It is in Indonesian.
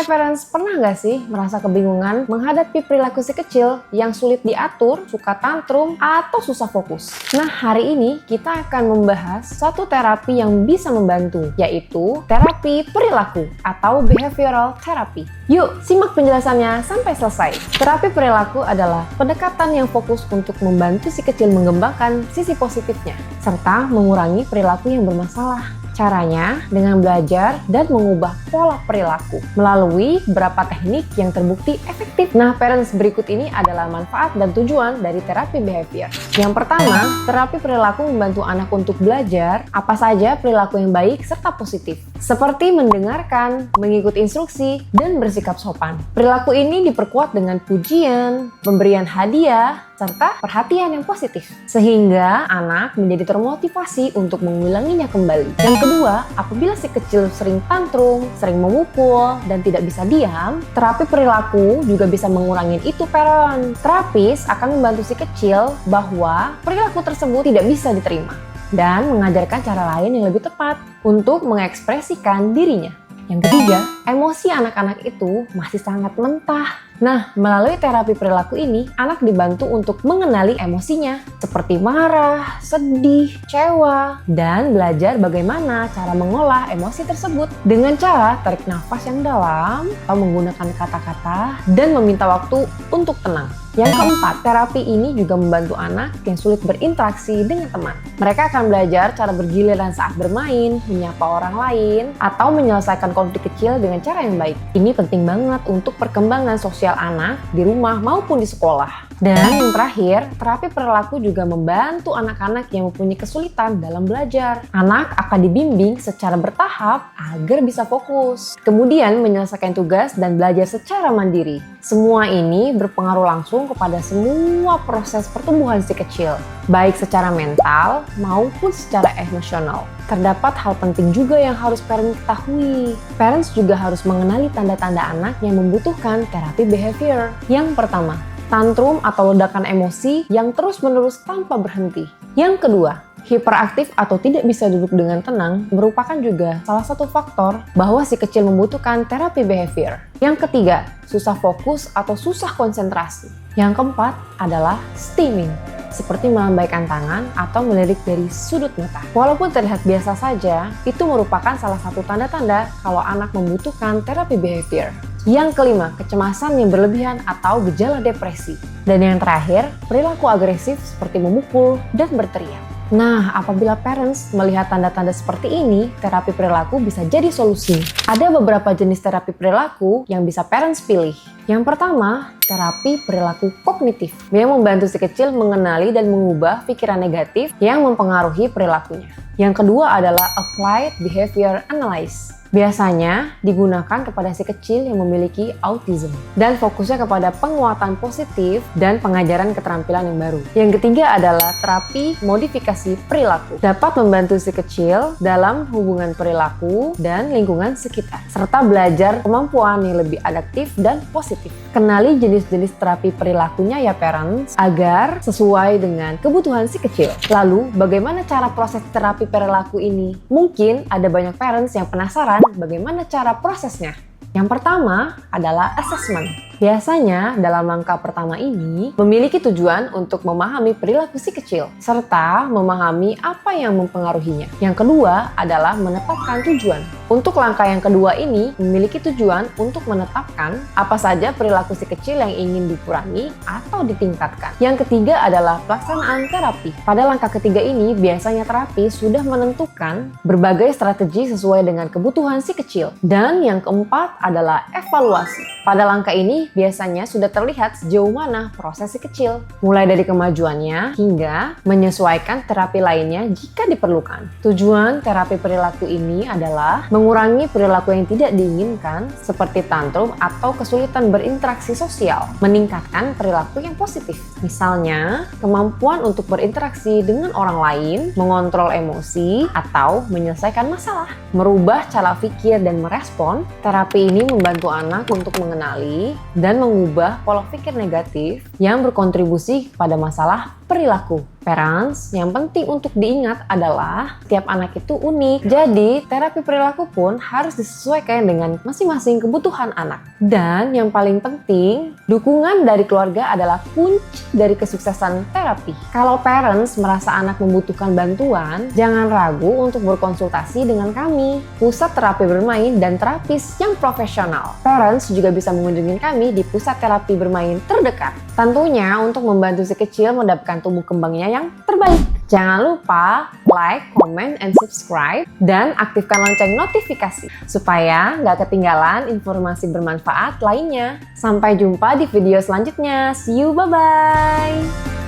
Hai parents, pernah nggak sih merasa kebingungan menghadapi perilaku si kecil yang sulit diatur, suka tantrum, atau susah fokus? Nah, hari ini kita akan membahas satu terapi yang bisa membantu, yaitu terapi perilaku atau behavioral therapy. Yuk, simak penjelasannya sampai selesai. Terapi perilaku adalah pendekatan yang fokus untuk membantu si kecil mengembangkan sisi positifnya, serta mengurangi perilaku yang bermasalah. Caranya dengan belajar dan mengubah pola perilaku melalui beberapa teknik yang terbukti efektif. Nah, parents, berikut ini adalah manfaat dan tujuan dari terapi behavior. Yang pertama, terapi perilaku membantu anak untuk belajar apa saja perilaku yang baik serta positif, seperti mendengarkan, mengikuti instruksi, dan bersikap sopan. Perilaku ini diperkuat dengan pujian, pemberian hadiah, serta perhatian yang positif, sehingga anak menjadi termotivasi untuk mengulanginya kembali. Yang kedua, apabila si kecil sering tantrum, sering memukul, dan tidak bisa diam, terapi perilaku juga bisa mengurangi itu, parent. Terapis akan membantu si kecil bahwa perilaku tersebut tidak bisa diterima dan mengajarkan cara lain yang lebih tepat untuk mengekspresikan dirinya. Yang ketiga, emosi anak-anak itu masih sangat mentah. Nah, melalui terapi perilaku ini, anak dibantu untuk mengenali emosinya, seperti marah, sedih, kecewa, dan belajar bagaimana cara mengolah emosi tersebut dengan cara tarik nafas yang dalam, atau menggunakan kata-kata, dan meminta waktu untuk tenang. Yang keempat, terapi ini juga membantu anak yang sulit berinteraksi dengan teman. Mereka akan belajar cara bergiliran saat bermain, menyapa orang lain, atau menyelesaikan konflik kecil dengan cara yang baik. Ini penting banget untuk perkembangan sosial anak di rumah maupun di sekolah. Dan yang terakhir, terapi perilaku juga membantu anak-anak yang mempunyai kesulitan dalam belajar. Anak akan dibimbing secara bertahap agar bisa fokus, kemudian menyelesaikan tugas dan belajar secara mandiri. Semua ini berpengaruh langsung kepada semua proses pertumbuhan si kecil, baik secara mental maupun secara emosional. Terdapat hal penting juga yang harus parents ketahui. Parents juga harus mengenali tanda-tanda anak yang membutuhkan terapi behavior. Yang pertama, tantrum atau ledakan emosi yang terus-menerus tanpa berhenti. Yang kedua, hiperaktif atau tidak bisa duduk dengan tenang merupakan juga salah satu faktor bahwa si kecil membutuhkan terapi behavior. Yang ketiga, susah fokus atau susah konsentrasi. Yang keempat adalah stimming, seperti melambaikan tangan atau melirik dari sudut mata. Walaupun terlihat biasa saja, itu merupakan salah satu tanda-tanda kalau anak membutuhkan terapi behavior. Yang kelima, kecemasan yang berlebihan atau gejala depresi. Dan yang terakhir, perilaku agresif seperti memukul dan berteriak. Nah, apabila parents melihat tanda-tanda seperti ini, terapi perilaku bisa jadi solusi. Ada beberapa jenis terapi perilaku yang bisa parents pilih. Yang pertama, terapi perilaku kognitif yang membantu si kecil mengenali dan mengubah pikiran negatif yang mempengaruhi perilakunya. Yang kedua adalah applied behavior analysis. Biasanya digunakan kepada si kecil yang memiliki autism dan fokusnya kepada penguatan positif dan pengajaran keterampilan yang baru. Yang ketiga adalah terapi modifikasi perilaku. Dapat membantu si kecil dalam hubungan perilaku dan lingkungan sekitar, serta belajar kemampuan yang lebih adaptif dan positif. Kenali jenis-jenis terapi perilakunya ya parents, agar sesuai dengan kebutuhan si kecil. Lalu, bagaimana cara proses terapi perilaku ini? Mungkin ada banyak parents yang penasaran bagaimana cara prosesnya. Yang pertama adalah assessment. Biasanya dalam langkah pertama ini memiliki tujuan untuk memahami perilaku si kecil serta memahami apa yang mempengaruhinya. Yang kedua adalah menetapkan tujuan. Untuk langkah yang kedua ini memiliki tujuan untuk menetapkan apa saja perilaku si kecil yang ingin dikurangi atau ditingkatkan. Yang ketiga adalah pelaksanaan terapi. Pada langkah ketiga ini biasanya terapi sudah menentukan berbagai strategi sesuai dengan kebutuhan si kecil. Dan yang keempat adalah evaluasi. Pada langkah ini biasanya sudah terlihat sejauh mana proses si kecil, mulai dari kemajuannya hingga menyesuaikan terapi lainnya jika diperlukan. Tujuan terapi perilaku ini adalah mengurangi perilaku yang tidak diinginkan seperti tantrum atau kesulitan berinteraksi sosial, meningkatkan perilaku yang positif. Misalnya, kemampuan untuk berinteraksi dengan orang lain, mengontrol emosi, atau menyelesaikan masalah. Merubah cara pikir dan merespon, terapi ini membantu anak untuk mengenali dan mengubah pola pikir negatif yang berkontribusi pada masalah perilaku. Parents, yang penting untuk diingat adalah tiap anak itu unik. Jadi, terapi perilaku pun harus disesuaikan dengan masing-masing kebutuhan anak. Dan yang paling penting, dukungan dari keluarga adalah kunci dari kesuksesan terapi. Kalau parents merasa anak membutuhkan bantuan, jangan ragu untuk berkonsultasi dengan kami, Pusat Terapi Bermain dan terapis yang profesional. Parents juga bisa mengunjungi kami di pusat terapi bermain terdekat. Tentunya untuk membantu si kecil mendapatkan tumbuh kembangnya yang terbaik. Jangan lupa like, comment, and subscribe, dan aktifkan lonceng notifikasi supaya nggak ketinggalan informasi bermanfaat lainnya. Sampai jumpa di video selanjutnya. See you, bye-bye!